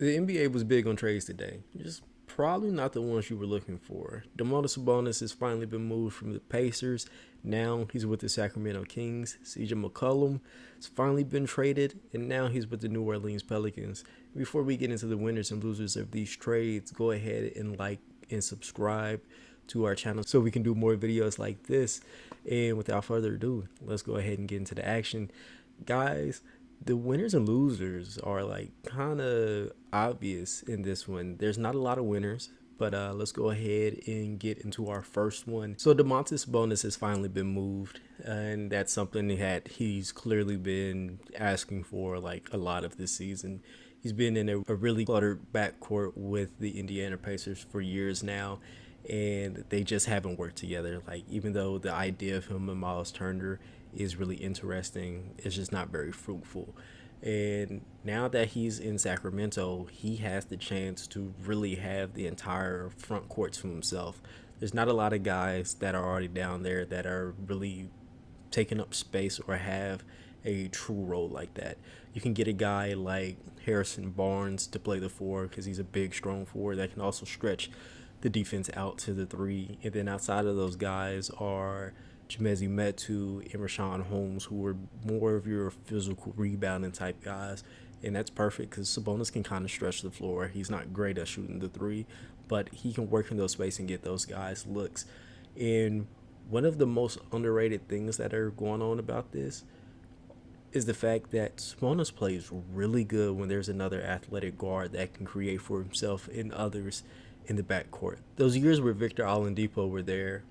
The NBA was big on trades today. Just probably not the ones you were looking for. Domantas Sabonis has finally been moved from the Pacers. Now he's with the Sacramento Kings. CJ McCollum has finally been traded, and now he's with the New Orleans Pelicans. Before we get into the winners and losers of these trades, go ahead and like and subscribe to our channel so we can do more videos like this. And without further ado, let's go ahead and get into the action. Guys, the winners and losers are like kind of obvious in this one. There's not a lot of winners, but let's go ahead and get into our first one. So Domantas Sabonis has finally been moved, and that's something that he's clearly been asking for like a lot of this season. He's been in a really cluttered backcourt with the Indiana Pacers for years now, and they just haven't worked together. Like, even though the idea of him and Miles Turner is really interesting, it's just not very fruitful. And now that he's in Sacramento, he has the chance to really have the entire front court to himself. There's not a lot of guys that are already down there that are really taking up space or have a true role like that. You can get a guy like Harrison Barnes to play the four because he's a big, strong forward that can also stretch the defense out to the three. And then outside of those guys are Chimezie Metu and Rashawn Holmes, who are more of your physical rebounding type guys. And that's perfect because Sabonis can kind of stretch the floor. He's not great at shooting the three, but he can work in those space and get those guys looks. And one of the most underrated things that are going on about this is the fact that Sabonis plays really good when there's another athletic guard that can create for himself and others in the backcourt. Those years where Victor Oladipo were there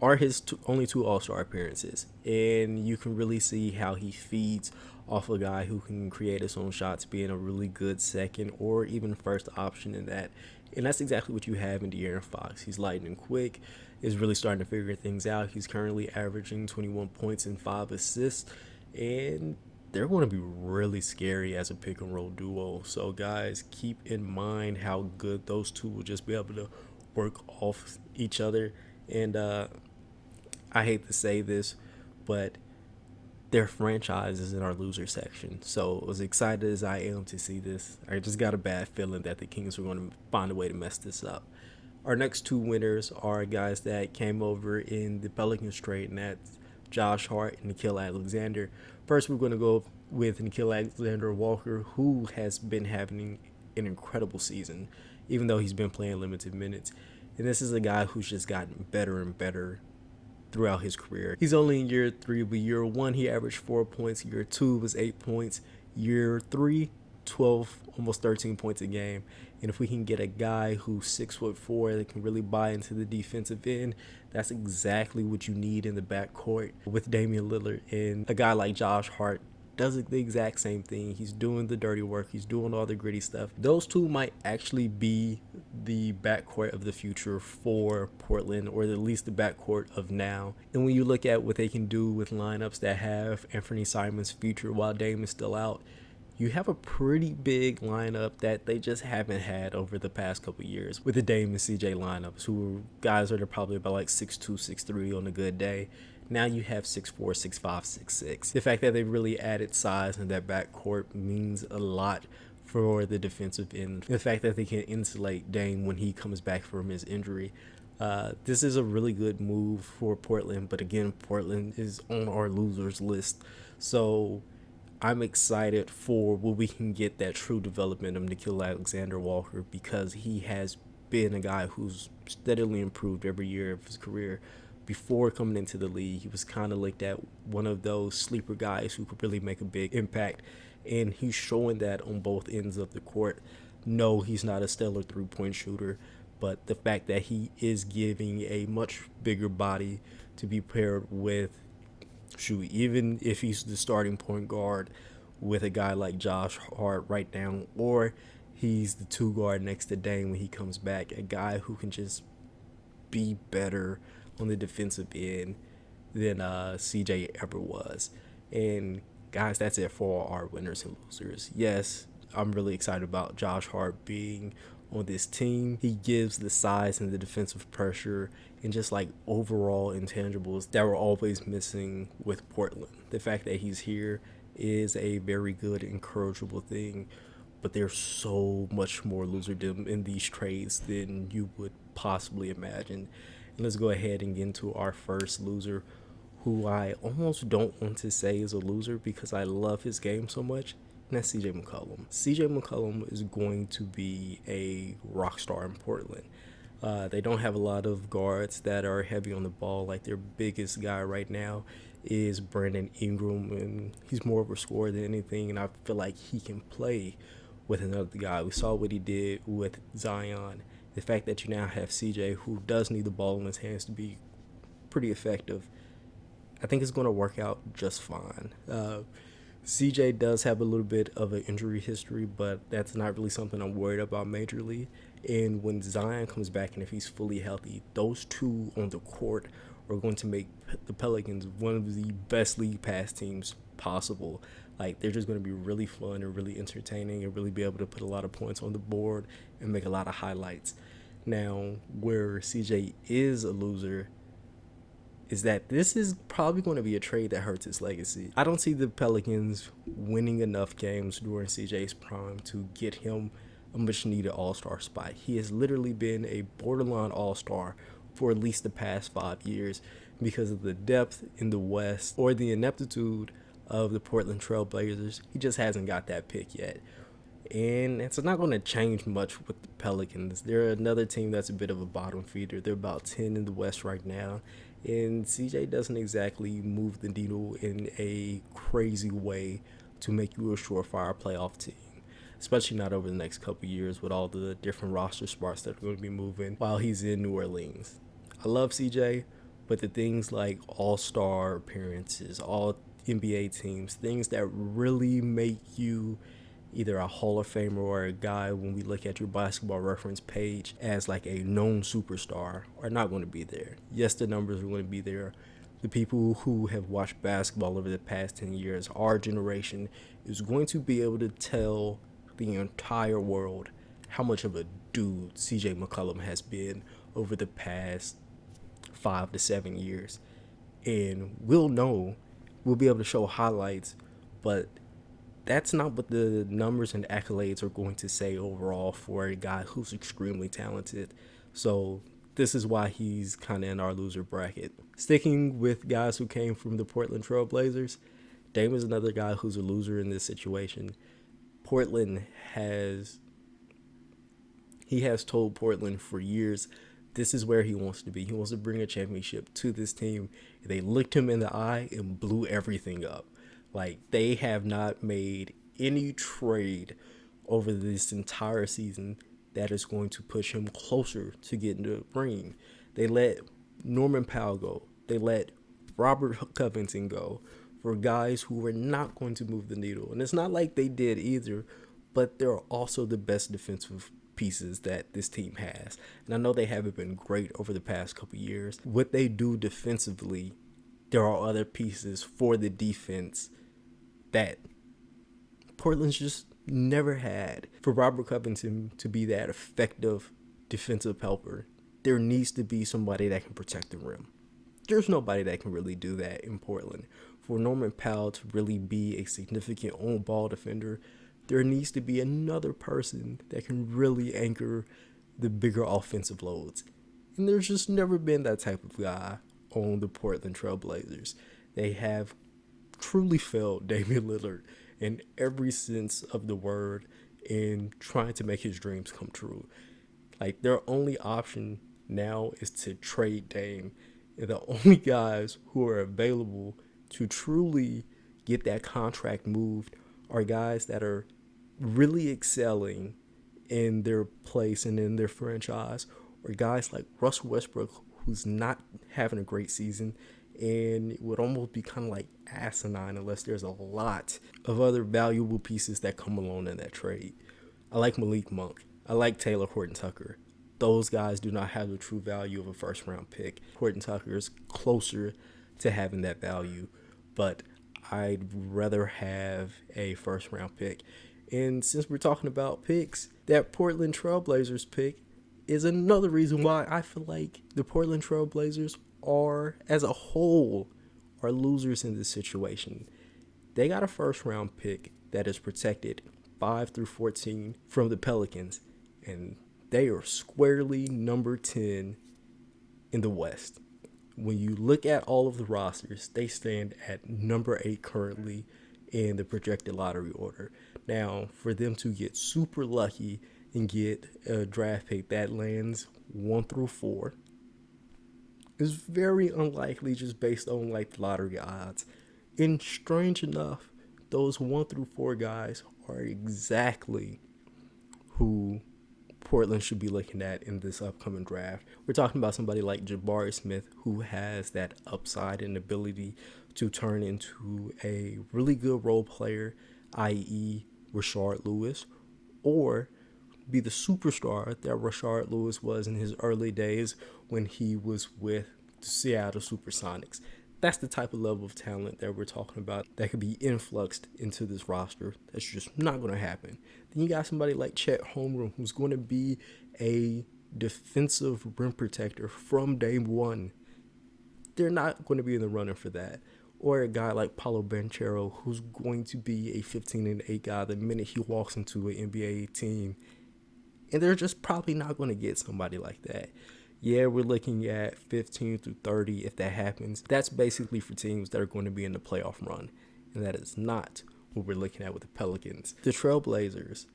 are his only two All-Star appearances, and you can really see how he feeds off a guy who can create his own shots, being a really good second or even first option in that. And that's exactly what you have in De'Aaron Fox. He's lightning quick, is really starting to figure things out. He's currently averaging 21 points and 5 assists, and they're going to be really scary as a pick and roll duo. So guys, keep in mind how good those two will just be able to work off each other. And I hate to say this, but their franchise is in our loser section. So as excited as I am to see this, I just got a bad feeling that the Kings are going to find a way to mess this up. Our next two winners are guys that came over in the Pelicans trade, and that's Josh Hart and Nickeil Alexander. First, we're going to go with Nickeil Alexander-Walker, who has been having an incredible season, even though he's been playing limited minutes. And this is a guy who's just gotten better and better throughout his career. He's only in year 3, but year 1 he averaged 4 points, year 2 was 8 points, year 3 12, almost 13 points a game. And if we can get a guy who's 6'4" that can really buy into the defensive end, that's exactly what you need in the backcourt with Damian Lillard. And a guy like Josh Hart does the exact same thing. He's doing the dirty work. He's doing all the gritty stuff. Those two might actually be the backcourt of the future for Portland, or at least the backcourt of now. And when you look at what they can do with lineups that have Anthony Simons featured while Dame is still out, you have a pretty big lineup that they just haven't had over the past couple of years with the Dame and CJ lineups, who guys are probably about like 6'2", 6'3" on a good day. Now you have 6'4", 6'5", 6'6". The fact that they really added size in that backcourt means a lot for the defensive end. The fact that they can insulate Dame when he comes back from his injury. This is a really good move for Portland, but again, Portland is on our losers list. So I'm excited for when we can get that true development of Nickeil Alexander-Walker, because he has been a guy who's steadily improved every year of his career. Before coming into the league, he was kind of looked at one of those sleeper guys who could really make a big impact, and he's showing that on both ends of the court. No, he's not a stellar three-point shooter, but the fact that he is giving a much bigger body to be paired with, even if he's the starting point guard with a guy like Josh Hart right now, or he's the 2 guard next to Dame when he comes back, a guy who can just be better on the defensive end than CJ ever was. And guys, that's it for our winners and losers. Yes, I'm really excited about Josh Hart being on this team. He gives the size and the defensive pressure and just like overall intangibles that were always missing with Portland. The fact that he's here is a very good, encourageable thing. but there's so much more loserdom in these trades than you would possibly imagine. And let's go ahead and get into our first loser, who I almost don't want to say is a loser because I love his game so much, and that's CJ McCollum. CJ McCollum is going to be a rock star in Portland. They don't have a lot of guards that are heavy on the ball. Like, their biggest guy right now is Brandon Ingram, and he's more of a scorer than anything, and I feel like he can play with another guy. We saw what he did with Zion. The fact that you now have CJ, who does need the ball in his hands to be pretty effective, I think it's going to work out just fine. CJ does have a little bit of an injury history, but that's not really something I'm worried about majorly. And when Zion comes back and if he's fully healthy, those two on the court are going to make the Pelicans one of the best league pass teams possible. Like, they're just going to be really fun and really entertaining and really be able to put a lot of points on the board and make a lot of highlights. Now, where CJ is a loser is that this is probably going to be a trade that hurts his legacy. I don't see the Pelicans winning enough games during CJ's prime to get him a much-needed all-star spot. He has literally been a borderline all-star for at least the past 5 years because of the depth in the West or the ineptitude of the Portland Trail Blazers. He just hasn't got that pick yet. And it's not going to change much with the Pelicans. They're another team that's a bit of a bottom feeder. They're about 10 in the West right now. And CJ doesn't exactly move the needle in a crazy way to make you a surefire playoff team, especially not over the next couple of years with all the different roster spots that are going to be moving while he's in New Orleans. I love CJ, but the things like all-star appearances, all NBA teams, things that really make you either a Hall of Famer or a guy when we look at your basketball reference page as like a known superstar are not going to be there. Yes, the numbers are going to be there. The people who have watched basketball over the past 10 years, our generation, is going to be able to tell the entire world how much of a dude CJ McCollum has been over the past 5 to 7 years. And we'll be able to show highlights, but that's not what the numbers and accolades are going to say overall for a guy who's extremely talented. So this is why he's kind of in our loser bracket. Sticking with guys who came from the Portland Trail Blazers, Dame is another guy who's a loser in this situation. Portland has told Portland for years this is where he wants to be. He wants to bring a championship to this team. They looked him in the eye and blew everything up. Like, they have not made any trade over this entire season that is going to push him closer to getting to the ring. They let Norman Powell go. They let Robert Covington go for guys who were not going to move the needle. And it's not like they did either, but they're also the best defensive pieces that this team has. And I know they haven't been great over the past couple years. What they do defensively, there are other pieces for the defense that Portland's just never had. For Robert Covington to be that effective defensive helper, there needs to be somebody that can protect the rim. There's nobody that can really do that in Portland. For Norman Powell to really be a significant on-ball defender, there needs to be another person that can really anchor the bigger offensive loads. And there's just never been that type of guy on the Portland Trail Blazers. They have truly failed Damian Lillard in every sense of the word in trying to make his dreams come true. Like, their only option now is to trade Dame. And the only guys who are available to truly get that contract moved are guys that are really excelling in their place and in their franchise, or guys like Russell Westbrook, who's not having a great season, and it would almost be kind of like asinine unless there's a lot of other valuable pieces that come along in that trade. I like Malik Monk. I like Taylor Horton-Tucker. Those guys do not have the true value of a first-round pick. Horton-Tucker is closer to having that value, but I'd rather have a first-round pick. And since we're talking about picks, that Portland Trail Blazers pick is another reason why I feel like the Portland Trail Blazers are, as a whole, are losers in this situation. They got a first-round pick that is protected 5 through 14 from the Pelicans, and they are squarely number 10 in the West. When you look at all of the rosters, they stand at number 8 currently in the projected lottery order. Now, for them to get super lucky and get a draft pick that lands 1 through 4 is very unlikely just based on like the lottery odds. And strange enough, those 1 through 4 guys are exactly who Portland should be looking at in this upcoming draft. We're talking about somebody like Jabari Smith, who has that upside and ability to turn into a really good role player, i.e. Rashard Lewis, or be the superstar that Rashard Lewis was in his early days when he was with the Seattle Supersonics. That's the type of level of talent that we're talking about that could be influxed into this roster. That's just not going to happen. Then you got somebody like Chet Holmgren, who's going to be a defensive rim protector from day one. They're not going to be in the running for that. Or a guy like Paolo Banchero, who's going to be a 15-8 guy the minute he walks into an NBA team. And they're just probably not going to get somebody like that. Yeah, we're looking at 15 through 30 if that happens. That's basically for teams that are going to be in the playoff run. And that is not what we're looking at with the Pelicans. The Trailblazers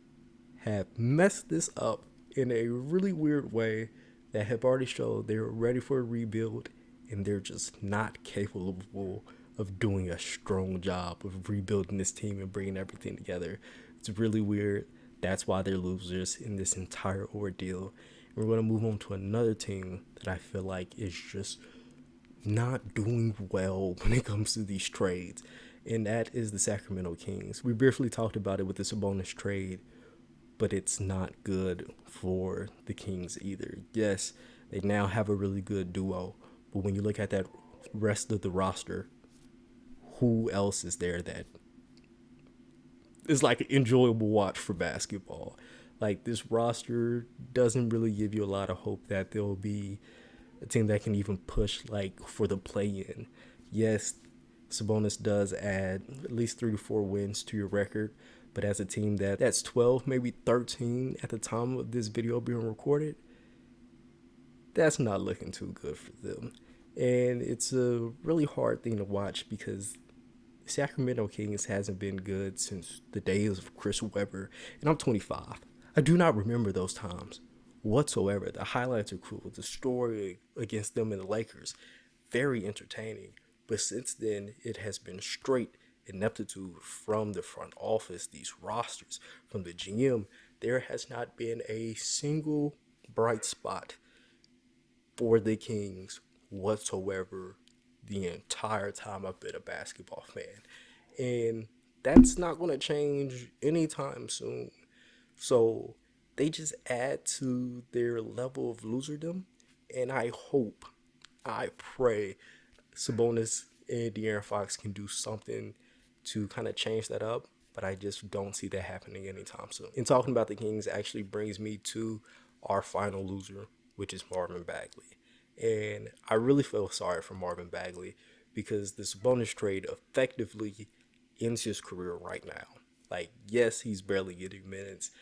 have messed this up in a really weird way that have already showed they're ready for a rebuild and they're just not capable of doing a strong job of rebuilding this team and bringing everything together. It's really weird. That's why they're losers in this entire ordeal. We're going to move on to another team that I feel like is just not doing well when it comes to these trades, and that is the Sacramento Kings. We briefly talked about it with the Sabonis trade, but it's not good for the Kings either. Yes, they now have a really good duo, but when you look at that rest of the roster, who else is there that is like an enjoyable watch for basketball? Like, this roster doesn't really give you a lot of hope that there'll be a team that can even push like for the play-in. Yes, Sabonis does add at least 3 to 4 wins to your record, but as a team that's 12, maybe 13 at the time of this video being recorded, that's not looking too good for them. And it's a really hard thing to watch because Sacramento Kings hasn't been good since the days of Chris Webber, and I'm 25. I do not remember those times whatsoever. The highlights are cool. The story against them and the Lakers, very entertaining. But since then, it has been straight ineptitude from the front office, these rosters, from the GM. There has not been a single bright spot for the Kings whatsoever the entire time I've been a basketball fan. And that's not going to change anytime soon. So they just add to their level of loserdom. And I hope, I pray Sabonis and De'Aaron Fox can do something to kind of change that up. But I just don't see that happening anytime soon. And talking about the Kings actually brings me to our final loser, which is Marvin Bagley. And I really feel sorry for Marvin Bagley because the Sabonis trade effectively ends his career right now. Like, yes, he's barely getting minutes.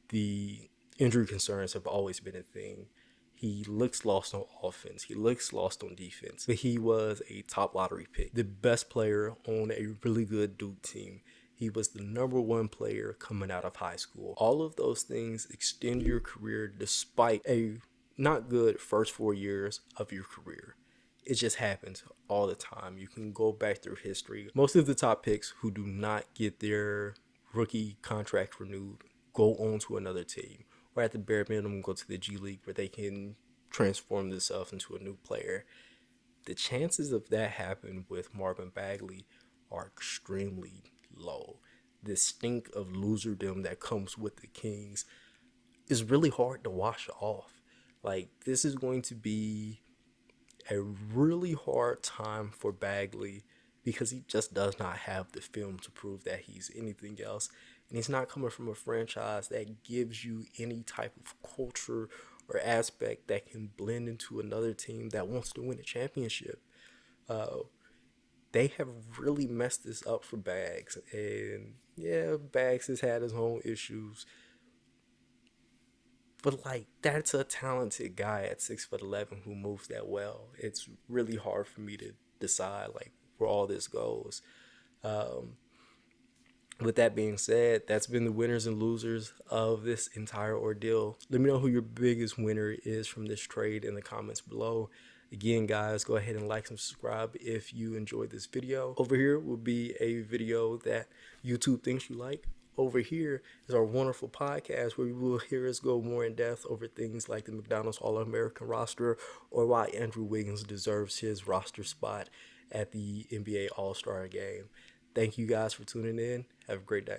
The injury concerns have always been a thing. He looks lost on offense. He looks lost on defense. But he was a top lottery pick, the best player on a really good Duke team. He was the number 1 player coming out of high school. All of those things extend your career despite a not good first 4 years of your career. It just happens all the time. You can go back through history. Most of the top picks who do not get their rookie contract renewed go on to another team, or at the bare minimum go to the G League where they can transform themselves into a new player. The chances of that happening with Marvin Bagley are extremely low. The stink of loserdom that comes with the Kings is really hard to wash off. Like, this is going to be a really hard time for Bagley because he just does not have the film to prove that he's anything else. And he's not coming from a franchise that gives you any type of culture or aspect that can blend into another team that wants to win a championship. They have really messed this up for Bags. And, Yeah, Bags has had his own issues, but like that's a talented guy at 6'11" who moves that well. It's really hard for me to decide like where all this goes. Um, with that being said, that's been the winners and losers of this entire ordeal. Let me know who your biggest winner is from this trade in the comments below. Again, guys, go ahead and like and subscribe if you enjoyed this video. Over here will be a video that YouTube thinks you like. Over here is our wonderful podcast where you will hear us go more in depth over things like the McDonald's All-American roster or why Andrew Wiggins deserves his roster spot at the NBA All-Star game. Thank you guys for tuning in. Have a great day.